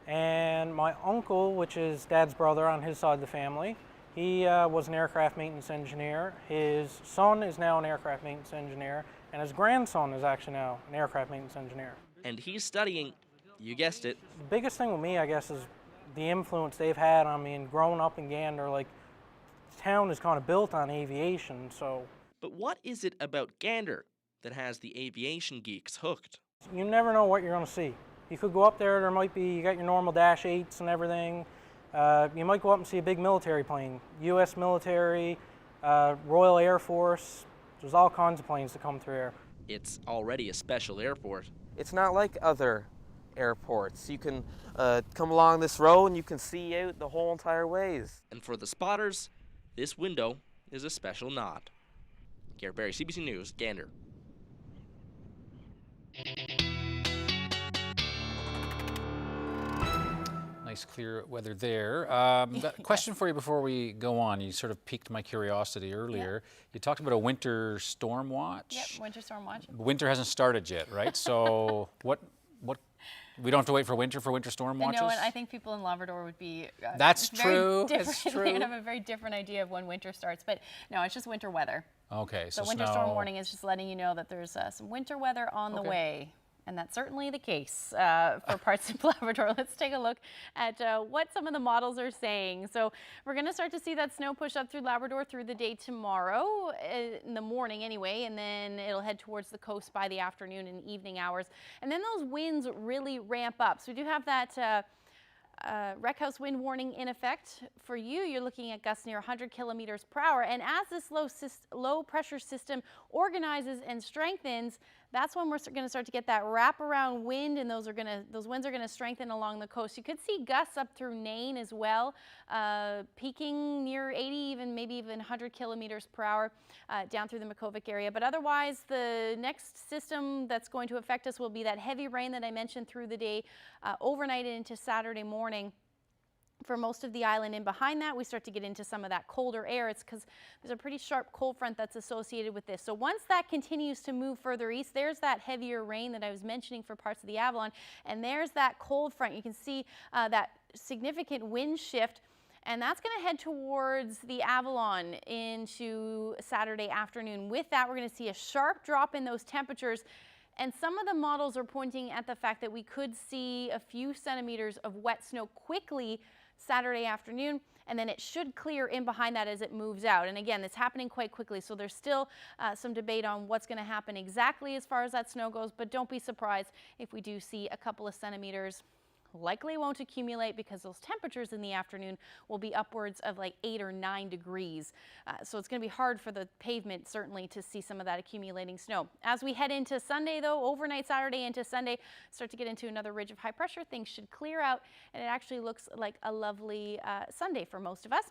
And my uncle, which is Dad's brother on his side of the family, he was an aircraft maintenance engineer. His son is now an aircraft maintenance engineer, and his grandson is actually now an aircraft maintenance engineer. And he's studying, you guessed it. The biggest thing with me, I guess, is the influence they've had on me and growing up in Gander. Like, town is kind of built on aviation, so. But what is it about Gander that has the aviation geeks hooked? You never know what you're going to see. You could go up there might be, you got your normal Dash 8s and everything. You might go up and see a big military plane, U.S. military, Royal Air Force. There's all kinds of planes that come through here. It's already a special airport. It's not like other airports. You can come along this road and you can see out the whole entire ways. And for the spotters, this window is a special nod. Garrett Barry, CBC News, Gander. Nice clear weather there. Question for you before we go on. You sort of piqued my curiosity earlier. Yeah. You talked about a winter storm watch. Yep, winter storm watch. Winter hasn't started yet, right? So what? We don't have to wait for winter storm watches? No, and I think people in Labrador would be That's very true. different. It's true. They would have a very different idea of when winter starts. But no, it's just winter weather. Okay, so winter snow. storm warning is just letting you know that there's some winter weather on the way. And that's certainly the case for parts of Labrador. Let's take a look at what some of the models are saying. So we're going to start to see that snow push up through Labrador through the day tomorrow, in the morning anyway, and then it'll head towards the coast by the afternoon and evening hours. And then those winds really ramp up. So we do have that wreck house wind warning in effect. For you, you're looking at gusts near 100 kilometers per hour. And as this low pressure system organizes and strengthens, that's when we're going to start to get that wraparound wind, and those winds are going to strengthen along the coast. You could see gusts up through Nain as well, peaking near 80, maybe even 100 kilometers per hour down through the Makovic area. But otherwise, the next system that's going to affect us will be that heavy rain that I mentioned through the day, overnight into Saturday morning. For most of the island, and behind that we start to get into some of that colder air. It's because there's a pretty sharp cold front that's associated with this. So once that continues to move further east, there's that heavier rain that I was mentioning for parts of the Avalon, and there's that cold front. You can see that significant wind shift, and that's going to head towards the Avalon into Saturday afternoon. With that, we're going to see a sharp drop in those temperatures. And some of the models are pointing at the fact that we could see a few centimeters of wet snow quickly Saturday afternoon, and then it should clear in behind that as it moves out. And again, it's happening quite quickly, so there's still some debate on what's going to happen exactly as far as that snow goes, but don't be surprised if we do see a couple of centimeters. Likely won't accumulate because those temperatures in the afternoon will be upwards of like 8 or 9 degrees. So it's going to be hard for the pavement certainly to see some of that accumulating snow. As we head into Sunday though, overnight Saturday into Sunday, start to get into another ridge of high pressure, things should clear out, and it actually looks like a lovely Sunday for most of us.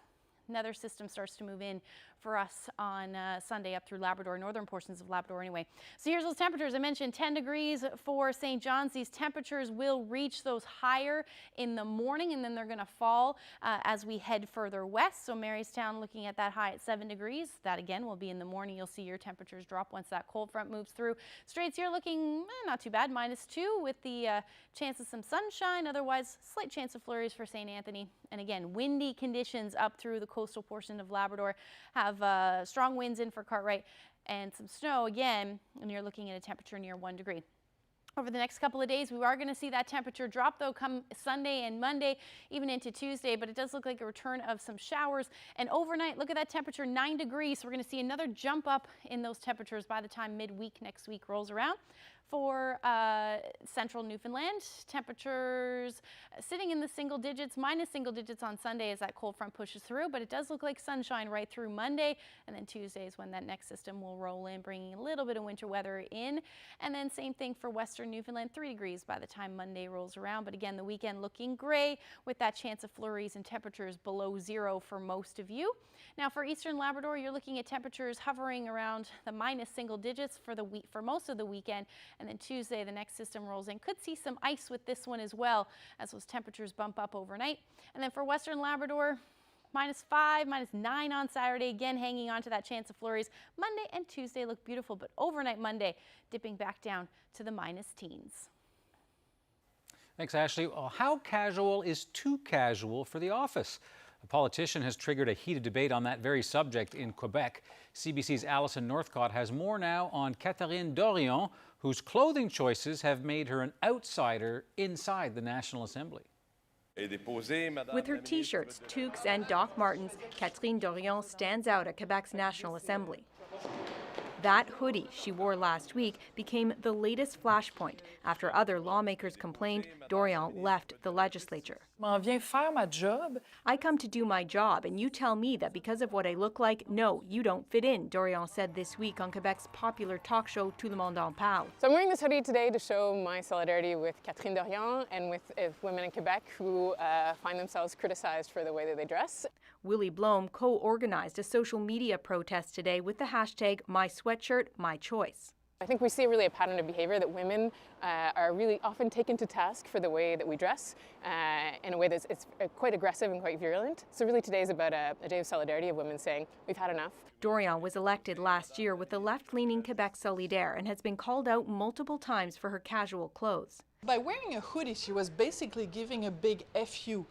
Another system starts to move in for us on Sunday up through Labrador, northern portions of Labrador anyway. So here's those temperatures. I mentioned 10 degrees for St. John's. These temperatures will reach those higher in the morning, and then they're going to fall as we head further west. So Marystown looking at that high at 7 degrees. That again will be in the morning. You'll see your temperatures drop once that cold front moves through. Straits here looking not too bad, -2 with the chance of some sunshine. Otherwise, slight chance of flurries for St. Anthony. And again, windy conditions up through the coastal portion of Labrador have strong winds in for Cartwright and some snow again, and you're looking at a temperature near 1 degree. Over the next couple of days, we are going to see that temperature drop, though, come Sunday and Monday, even into Tuesday, but it does look like a return of some showers. And overnight, look at that temperature, 9 degrees. So we're going to see another jump up in those temperatures by the time midweek next week rolls around. For central Newfoundland, temperatures sitting in the single digits, minus single digits on Sunday as that cold front pushes through, but it does look like sunshine right through Monday, and then Tuesday is when that next system will roll in, bringing a little bit of winter weather in. And then same thing for western Newfoundland, 3 degrees by the time Monday rolls around, but again, the weekend looking gray with that chance of flurries and temperatures below 0 for most of you. Now for eastern Labrador, you're looking at temperatures hovering around the minus single digits for most of the weekend. And then Tuesday, the next system rolls in. Could see some ice with this one as well as those temperatures bump up overnight. And then for western Labrador, -5, -9 on Saturday, again hanging on to that chance of flurries. Monday and Tuesday look beautiful, but overnight Monday dipping back down to the minus teens. Thanks, Ashley. Well, how casual is too casual for the office? A politician has triggered a heated debate on that very subject in Quebec. CBC's Alison Northcott has more now on Catherine Dorion, whose clothing choices have made her an outsider inside the National Assembly. With her T-shirts, toques and Doc Martens, Catherine Dorion stands out at Quebec's National Assembly. That hoodie she wore last week became the latest flashpoint after other lawmakers complained Dorion left the legislature. I come to do my job, and you tell me that because of what I look like, no, you don't fit in, Dorion said this week on Quebec's popular talk show Tout le monde en parle. So I'm wearing this hoodie today to show my solidarity with Catherine Dorion and with women in Quebec who find themselves criticized for the way that they dress. Willie Blome co-organized a social media protest today with the hashtag #MySweatshirt, I think we see really a pattern of behavior that women are really often taken to task for the way that we dress in a way that's quite aggressive and quite virulent. So really today is about a day of solidarity of women saying we've had enough. Dorion was elected last year with the left-leaning Quebec Solidaire and has been called out multiple times for her casual clothes. By wearing a hoodie, she was basically giving a big FU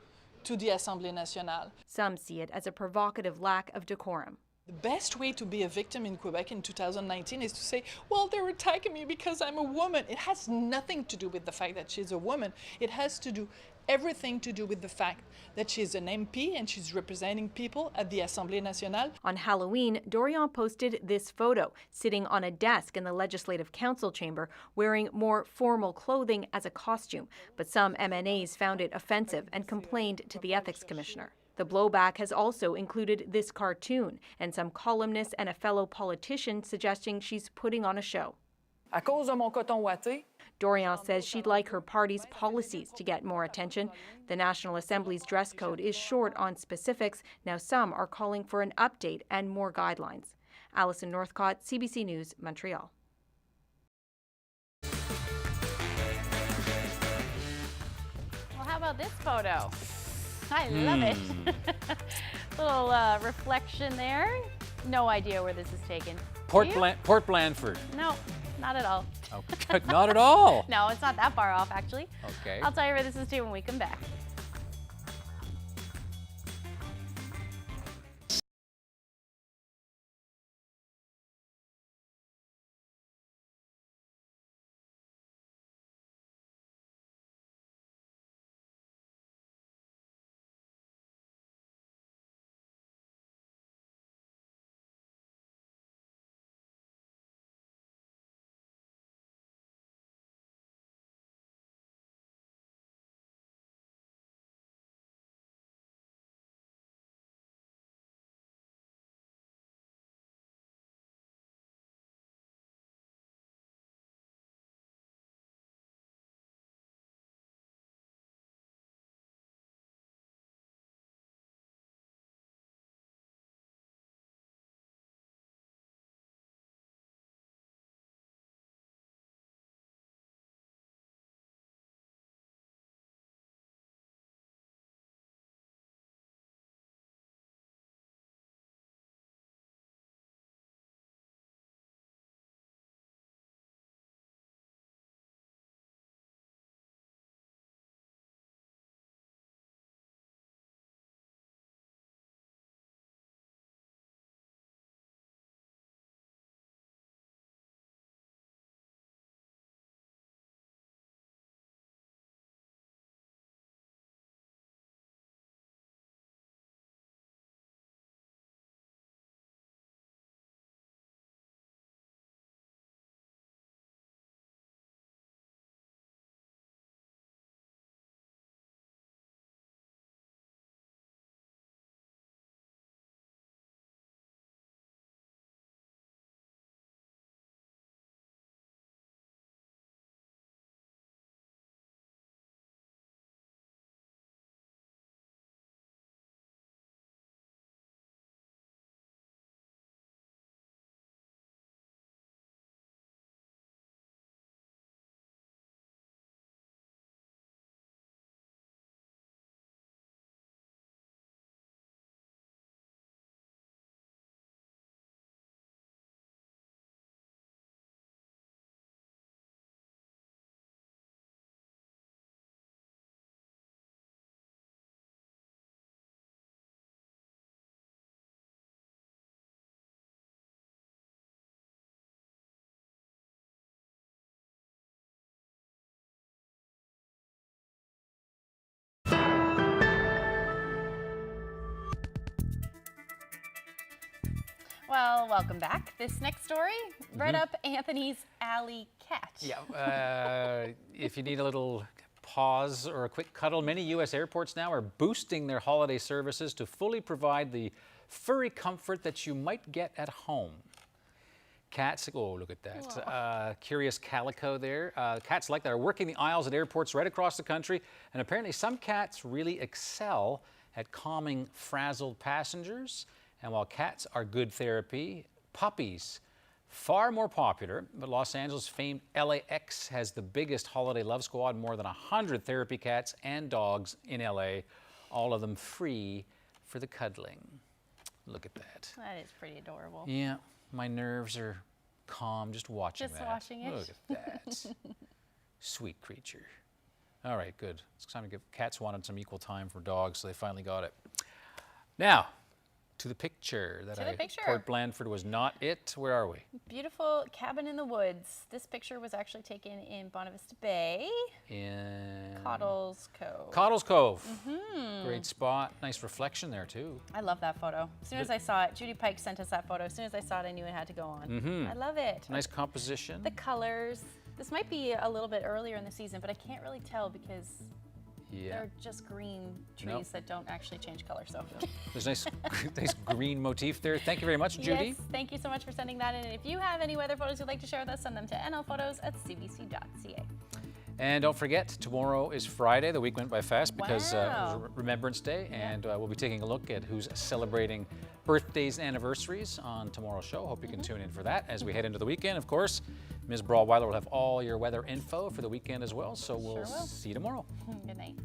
to the Assemblée nationale. Some see it as a provocative lack of decorum. The best way to be a victim in Quebec in 2019 is to say, well, they're attacking me because I'm a woman. It has nothing to do with the fact that she's a woman. It has to do everything to do with the fact that she's an MP and she's representing people at the Assemblée nationale. On Halloween, Dorion posted this photo, sitting on a desk in the Legislative Council chamber, wearing more formal clothing as a costume. But some MNAs found it offensive and complained to the Ethics Commissioner. The blowback has also included this cartoon, and some columnists and a fellow politician suggesting she's putting on a show. À cause de mon coton ouaté. Dorion says she'd like her party's policies to get more attention. The National Assembly's dress code is short on specifics. Now some are calling for an update and more guidelines. Alison Northcott, CBC News, Montreal. Well, how about this photo? I love it. Little reflection there. No idea where this is taken. Port Blandford. No, not at all. Okay. Not at all. No, it's not that far off, actually. Okay. I'll tell you where this is to when we come back. Well, welcome back. This next story, right up Anthony's alley cat. Yeah, if you need a little pause or a quick cuddle, many U.S. airports now are boosting their holiday services to fully provide the furry comfort that you might get at home. Cats, oh, look at that. Curious calico there. Cats like that are working the aisles at airports right across the country, and apparently some cats really excel at calming frazzled passengers. And while cats are good therapy, puppies, far more popular. But Los Angeles famed LAX has the biggest holiday love squad, more than 100 therapy cats and dogs in LA, all of them free for the cuddling. Look at that. That is pretty adorable. Yeah, my nerves are calm just watching that. Just watching it. Look at that. Sweet creature. All right, good. It's time to give cats wanted some equal time for dogs, so they finally got it. Now, to the picture that Port Blandford was not it. Where are we? Beautiful cabin in the woods. This picture was actually taken in Bonavista Bay. In Cottles Cove. Cottles Cove. Great spot. Nice reflection there too. I love that photo. As soon as I saw it, Judy Pike sent us that photo. As soon as I saw it, I knew it had to go on. I love it. Nice composition. The colors. This might be a little bit earlier in the season, but I can't really tell because they're just green trees that don't actually change color. So there's nice green motif there. Thank you very much, Judy. Yes, thank you so much for sending that in. And if you have any weather photos you'd like to share with us, send them to nlphotos@cbc.ca. And don't forget, tomorrow is Friday. The week went by fast because it was Remembrance Day, and we'll be taking a look at who's celebrating birthdays and anniversaries on tomorrow's show. Hope you can tune in for that as we head into the weekend. Of course, Ms. Brawweiler will have all your weather info for the weekend as well, so we'll see you tomorrow. Good night.